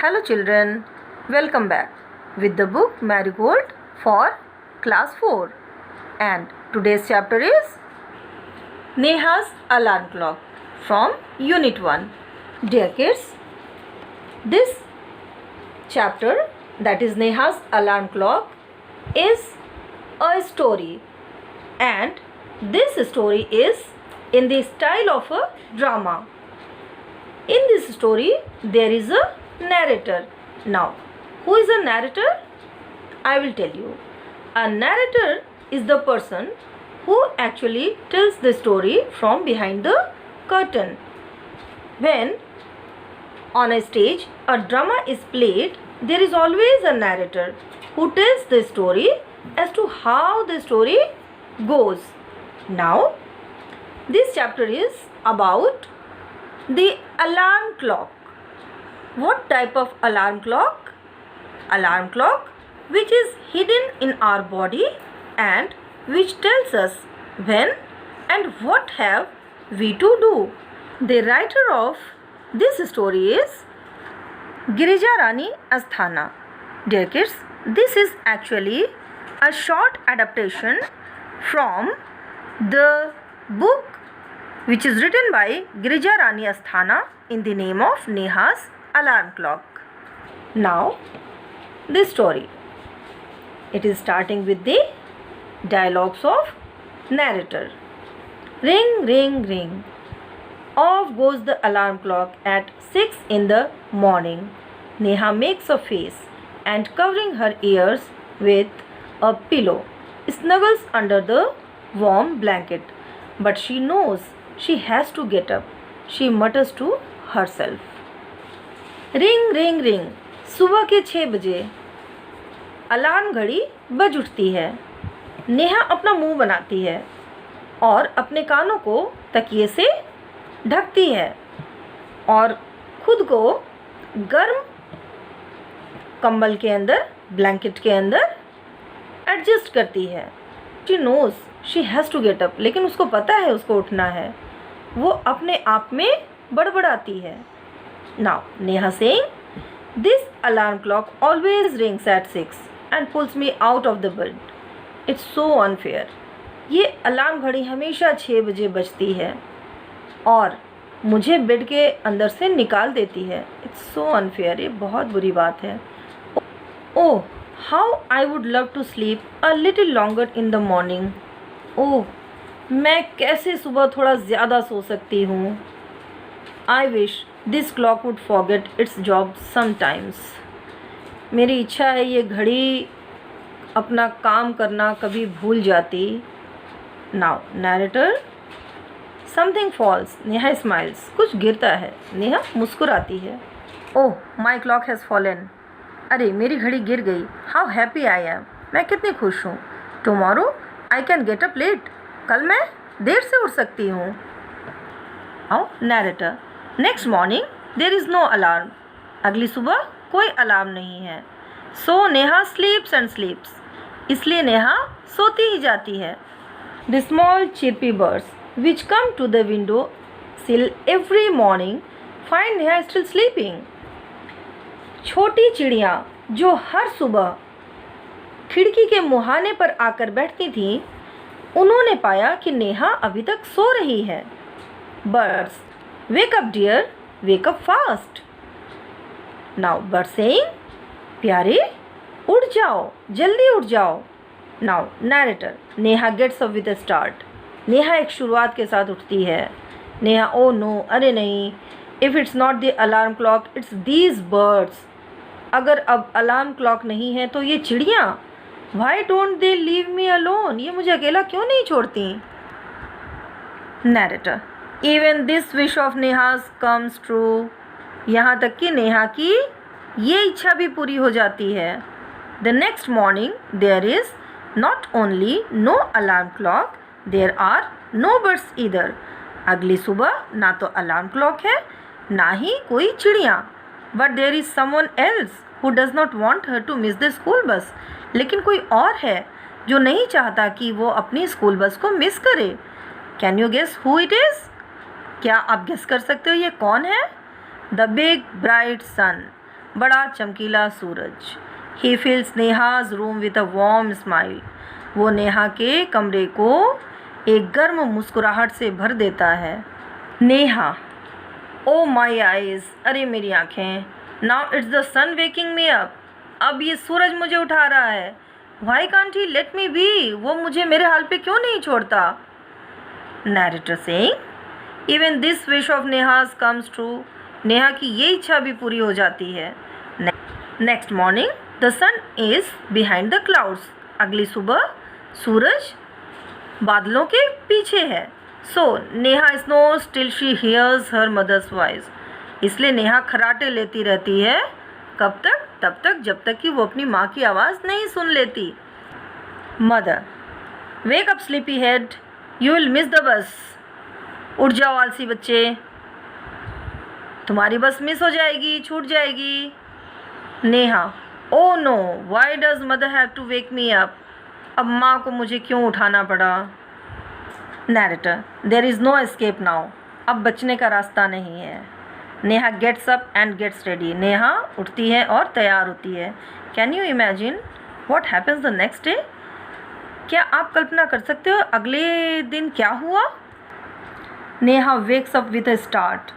Hello children, welcome back with the book Marigold for class 4, and today's chapter is Neha's Alarm Clock from Unit 1. Dear kids, this chapter, that is Neha's Alarm Clock, is a story, and this story is in the style of a drama. In this story there is a narrator. Now, who is a narrator? I will tell you. A narrator is the person who actually tells the story from behind the curtain. When on a stage a drama is played, there is always a narrator who tells the story as to how the story goes. Now, this chapter is about the alarm clock. What type of alarm clock? Alarm clock which is hidden in our body and which tells us when and what have we to do. The writer of this story is Girija Rani Asthana. Dear kids, this is actually a short adaptation from the book which is written by Girija Rani Asthana in the name of Neha's Alarm Clock. Now, this story. It is starting with the dialogues of narrator. Ring, ring, ring. Off goes the alarm clock at 6 in the morning. Neha makes a face and covering her ears with a pillow, snuggles under the warm blanket. But she knows she has to get up. She mutters to herself. Ring ring ring. सुबह के 6 बजे alarm घड़ी बज उठती है. नेहा अपना मुंह बनाती है और अपने कानों को तकिए से ढकती है और खुद को गर्म कंबल के अंदर, ब्लैंकेट के अंदर एडजस्ट करती है. She knows she has to get up. लेकिन उसको पता है उसको उठना है. वो अपने आप में बड़बड़ाती है. Now, Neha saying, this alarm clock always rings at 6 and pulls me out of the bed. It's so unfair. ये अलार्म घड़ी हमेशा 6 बजे बजती है और मुझे बेड के अंदर से निकाल देती है. It's so unfair. ये बहुत बुरी बात है. Oh, how I would love to sleep a little longer in the morning. Oh, मैं कैसे सुबह थोड़ा ज़्यादा सो सकती हूँ. I wish this clock would forget its job sometimes. मेरी इच्छा है ये घड़ी अपना काम करना कभी भूल जाती. Now, narrator. Something falls. Neha smiles. कुछ गिरता है. नेहा मुस्कुराती है. Oh, my clock has fallen. अरे मेरी घड़ी गिर गई. How happy I am. मैं कितनी खुश हूँ. Tomorrow I can get up late. कल मैं देर से उठ सकती हूँ. Now, narrator. Next morning there is no alarm. अगली सुबह कोई अलार्म नहीं है. So Neha sleeps and sleeps. इसलिए नेहा सोती ही जाती है. The small chirpy birds which come to the window sill every morning find Neha still sleeping. छोटी चिड़ियाँ जो हर सुबह खिड़की के मुहाने पर आकर बैठती थीं, उन्होंने पाया कि नेहा अभी तक सो रही है. Birds, wake up dear, wake up fast. Now bird saying, प्यारे उठ जाओ, जल्दी उठ जाओ. Now narrator. Neha gets up with a start. Neha एक शुरुआत के साथ उठती है. नेहा, oh no, अरे नहीं. If it's not the alarm clock, it's these birds. अगर अब अलार्म क्लॉक नहीं है तो ये चिड़ियाँ. Why don't they leave me alone? ये मुझे अकेला क्यों नहीं छोड़ती. Narrator. Even this wish of Neha's comes true. यहाँ तक कि नेहा की ये इच्छा भी पूरी हो जाती है. The next morning there is not only no alarm clock, there are no birds either. अगली सुबह ना तो अलार्म क्लॉक है ना ही कोई चिड़ियाँ. But there is someone else who does not want her to miss the school bus. लेकिन कोई और है जो नहीं चाहता कि वो अपनी स्कूल बस को मिस करे. Can you guess who it is? क्या आप गेस कर सकते हो ये कौन है? The big bright sun. बड़ा चमकीला सूरज। He fills Neha's room with a warm smile. वो नेहा के कमरे को एक गर्म मुस्कुराहट से भर देता है। नेहा, ओ माई आइज़, अरे मेरी आँखें। Now it's the sun waking me up. अब ये सूरज मुझे उठा रहा है। Why can't he let me be. वो मुझे मेरे हाल पे क्यों नहीं छोड़ता। Narrator saying, even this wish of Neha's comes true. Neha की ये इच्छा भी पूरी हो जाती है। Next morning the sun is behind the clouds. अगली सुबह सूरज बादलों के पीछे है। So Neha snores till she here's her mother's voice. इसलिए नेहा खराटे लेती रहती है। कब तक? तब तक जब तक कि वो अपनी माँ की आवाज़ नहीं सुन लेती। Mother, wake up sleepy head, you will miss the बस। उठ जाओ आलसी बच्चे, तुम्हारी बस मिस हो जाएगी, छूट जाएगी। Neha, oh no, why does mother have to wake me up. अब माँ को मुझे क्यों उठाना पड़ा। Narrator, there is no escape now. अब बचने का रास्ता नहीं है। Neha gets up and gets ready. Neha उठती है और तैयार होती है। Can you imagine what happens the next day. क्या आप कल्पना कर सकते हो अगले दिन क्या हुआ। Neha wakes up with a start.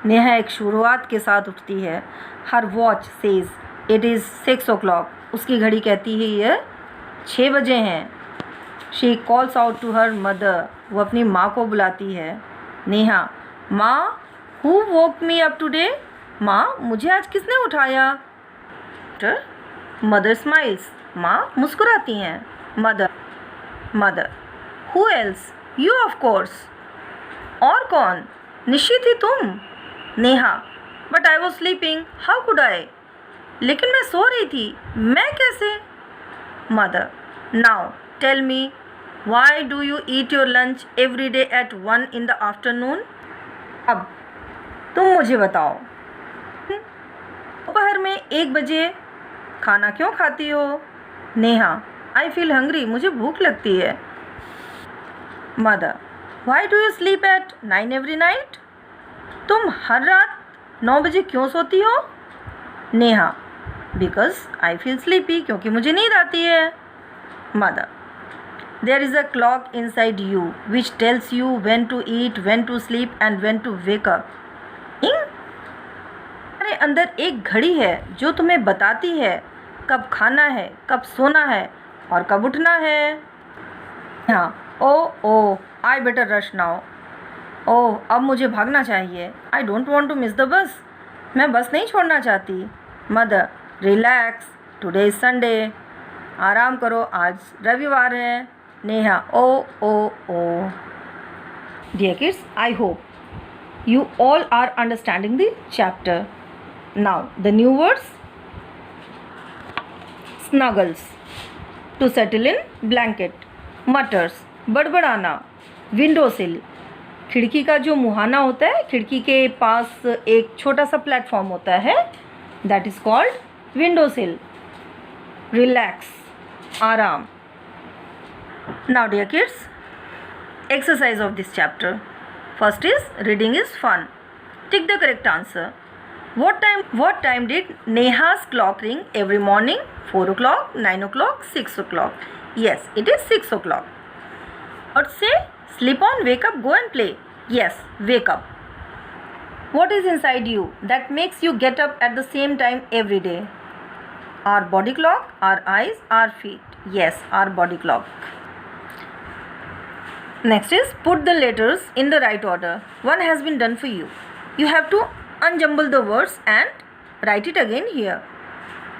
Neha एक शुरुआत के साथ उठती है। Her watch says it is 6 o'clock। उसकी घड़ी कहती है ये 6 बजे हैं। She calls out to her mother. वो अपनी माँ को बुलाती है। नेहा, माँ, who woke me up today. माँ, मुझे आज किसने उठाया। Mother smiles. माँ मुस्कुराती हैं। Mother, who else, you of course. और कौन, निश्चित ही तुम। Neha, but I was sleeping, how could I. लेकिन मैं सो रही थी, मैं कैसे। Mother, now tell me, why do you eat your lunch every day at 1 in the afternoon। अब तुम मुझे बताओ, दोपहर में 1 बजे खाना क्यों खाती हो। नेहा, आई फील हंग्री, मुझे भूख लगती है। Mother, Y do you sleep at 9 every night। तुम हर रात 9 बजे क्यों सोती हो। Neha, because I feel sleepy, क्योंकि मुझे नींद आती है। Mother, there is a clock inside you which tells you when to eat, when to sleep and when to wake up. तुम्हारे अंदर एक घड़ी है जो तुम्हें बताती है कब खाना है, कब सोना है और कब उठना है। हाँ, oh I better rush now. Oh, अब मुझे भागना चाहिए। I don't want to miss the bus. मैं बस नहीं छोड़ना चाहती। Mother, relax, today is Sunday. आराम करो, आज रविवार है। Neha, oh dear kids, I hope you all are understanding the chapter. Now the new words: snuggles, to settle in blanket, mutters, बड़बड़ाना, window sill, खिड़की का जो मुहाना होता है, खिड़की के पास एक छोटा सा प्लेटफॉर्म होता है, that is called window sill. Relax, आराम. Now dear kids, exercise of this chapter. First is reading is fun. Tick the correct answer. What time did Neha's clock ring every morning? 4 o'clock, 9 o'clock, 6 o'clock. Yes, it is 6 o'clock. What say? Sleep on, wake up, go and play. Yes, wake up. What is inside you that makes you get up at the same time every day? Our body clock, our eyes, our feet. Yes, our body clock. Next is put the letters in the right order. One has been done for you. You have to unjumble the words and write it again here.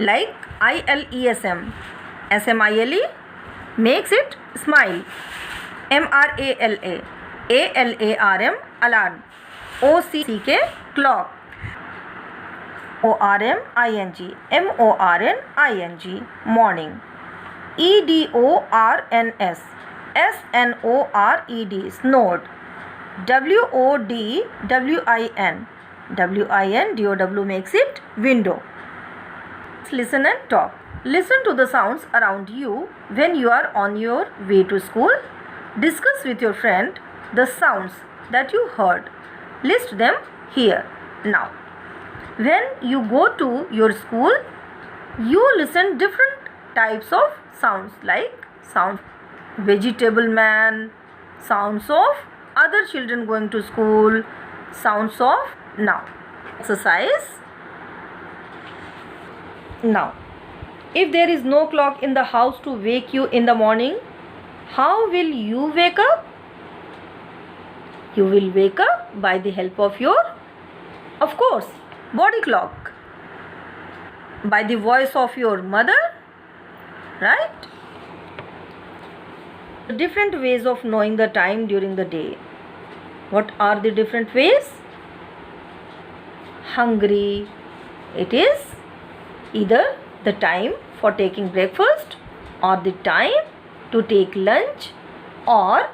Like ILESM. SMILE makes it smile. MRALA. ALARM alarm. OCK clock. ORMING. MORNING morning. EDORNS. SNORED snored. WODWIN. WIN DOW makes it window. Listen and talk. Listen to the sounds around you when you are on your way to school. Discuss with your friend the sounds that you heard. List them here. Now, When you go to your school, you listen different types of sounds, like sound vegetable man, sounds of other children going to school, sounds of now. Exercise. Now, if there is no clock in the house to wake you in the morning, how will you wake up? You will wake up by the help of your, of course, body clock, by the voice of your mother, right? Different ways of knowing the time during the day. What are the different ways? Hungry, it is either the time for taking breakfast or the time to take lunch, or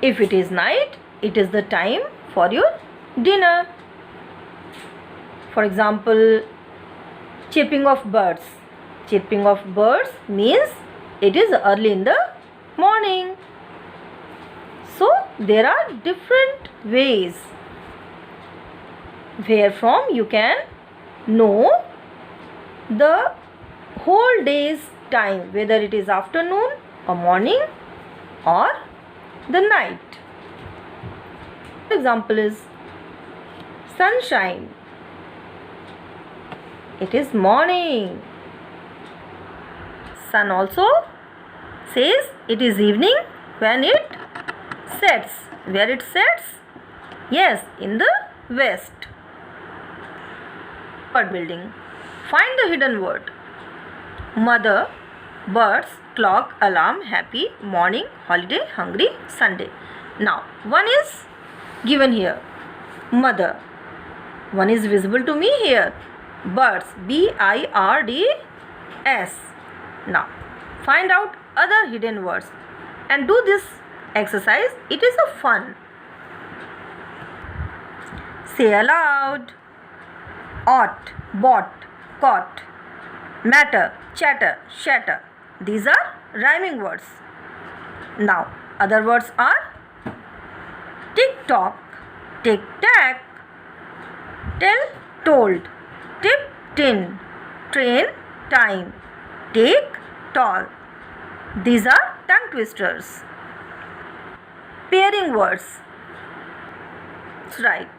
if it is night, it is the time for your dinner. For example, chirping of birds. Chirping of birds means it is early in the morning. So there are different ways wherefrom you can know the whole day's time, whether it is afternoon or morning or the night. Example is sunshine. It is morning. Sun also says it is evening when it sets. Where it sets? Yes, in the west. Word building. Find the hidden word. Mother, birds, clock, alarm, happy, morning, holiday, hungry, Sunday. Now, one is given here. Mother. One is visible to me here. Birds. B-I-R-D-S. Now, find out other hidden words and do this exercise. It is a fun. Say aloud. Ought, bought, caught, matter, chatter, shatter. These are rhyming words. Now, other words are tick-tock, tic-tac, tell, told, tip, tin, train, time, take, tall. These are tongue twisters. Pairing words. That's right.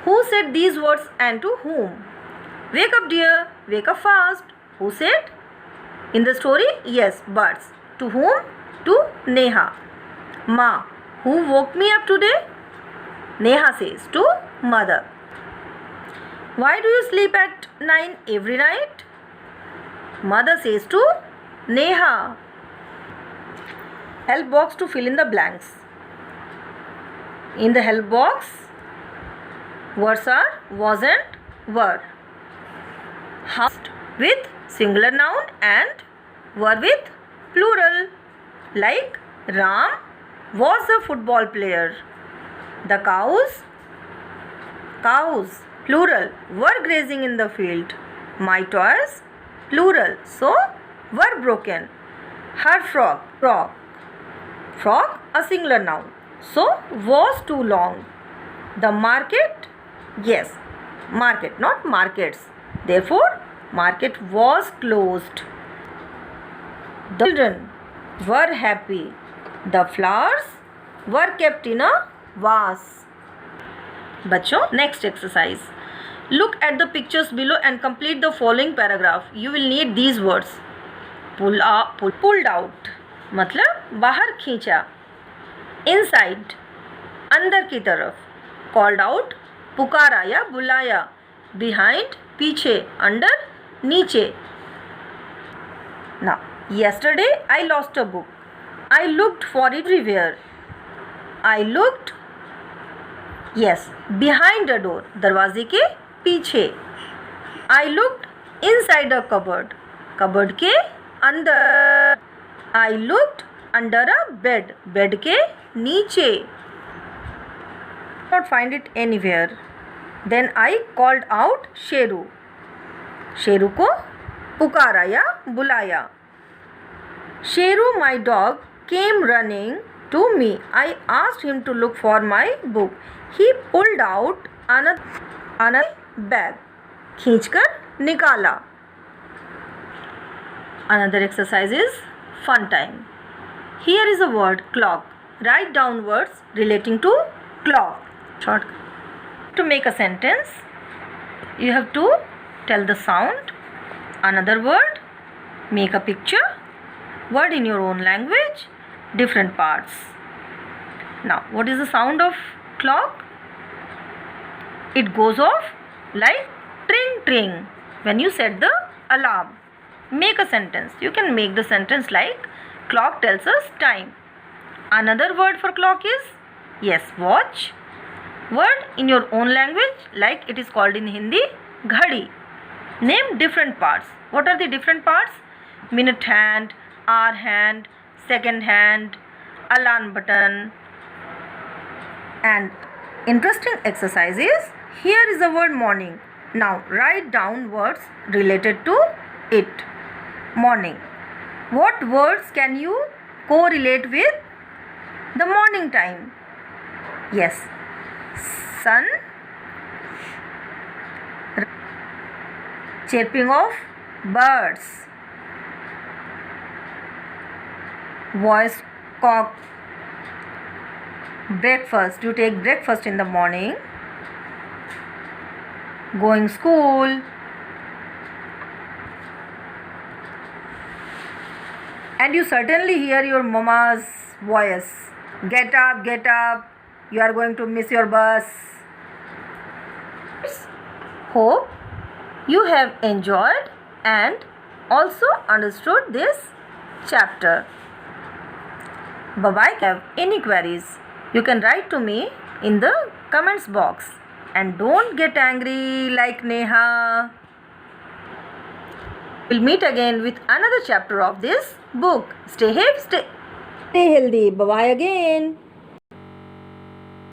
Who said these words and to whom? Wake up, dear. Wake up fast. Who said? In the story, yes, birds. To whom? To Neha. Ma. Who woke me up today? Neha says to mother. Why do you sleep at 9 every night? Mother says to Neha. Help box to fill in the blanks. In the help box, words are wasn't, were. House with singular noun and were with plural. Like Ram was a football player. The cows, plural, were grazing in the field. My toys, plural, so were broken. Her frog, a singular noun, so was too long. The market, yes, market, not markets. Therefore, market was closed. The children were happy. The flowers were kept in a vase. बच्चों, next exercise. Look at the pictures below and complete the following paragraph. You will need these words. Pulled out, मतलब बाहर खींचा. Inside, अंदर की तरफ. Called out, पुकारा या बुलाया. Behind, पीछे. Under, नीचे. Now, yesterday I lost a book. I looked for it everywhere. I looked, yes, behind a door. दरवाजे के पीछे. I looked inside a cupboard. Cupboard के अंदर. I looked under a bed. Bed के नीचे. Not find it anywhere. Then I called out Sheru. Sheru को पुकारा या बुलाया. Sheru, my dog, came running to me. I asked him to look for my book. He pulled out another bag. खींचकर निकाला. Another exercise is fun time. Here is a word clock. Write down words relating to clock. Short. To make a sentence, you have to tell the sound, another word, make a picture, word in your own language, different parts. Now, what is the sound of clock? It goes off like tring tring when you set the alarm. Make a sentence. You can make the sentence like clock tells us time. Another word for clock is, yes, watch. Word in your own language, like it is called in Hindi, ghadi. Name different parts. What are the different parts? Minute hand, hour hand, second hand, alarm button. And interesting exercise is, here is the word morning. Now write down words related to it. Morning. What words can you correlate with the morning time? Yes. Sun, chirping of birds, voice cock, breakfast. You take breakfast in the morning, going school, and you certainly hear your mama's voice. Get up, you are going to miss your bus. Hope you have enjoyed and also understood this chapter. Bye-bye. If you have any queries, you can write to me in the comments box. And don't get angry like Neha. We'll meet again with another chapter of this book. Stay healthy. Bye-bye again.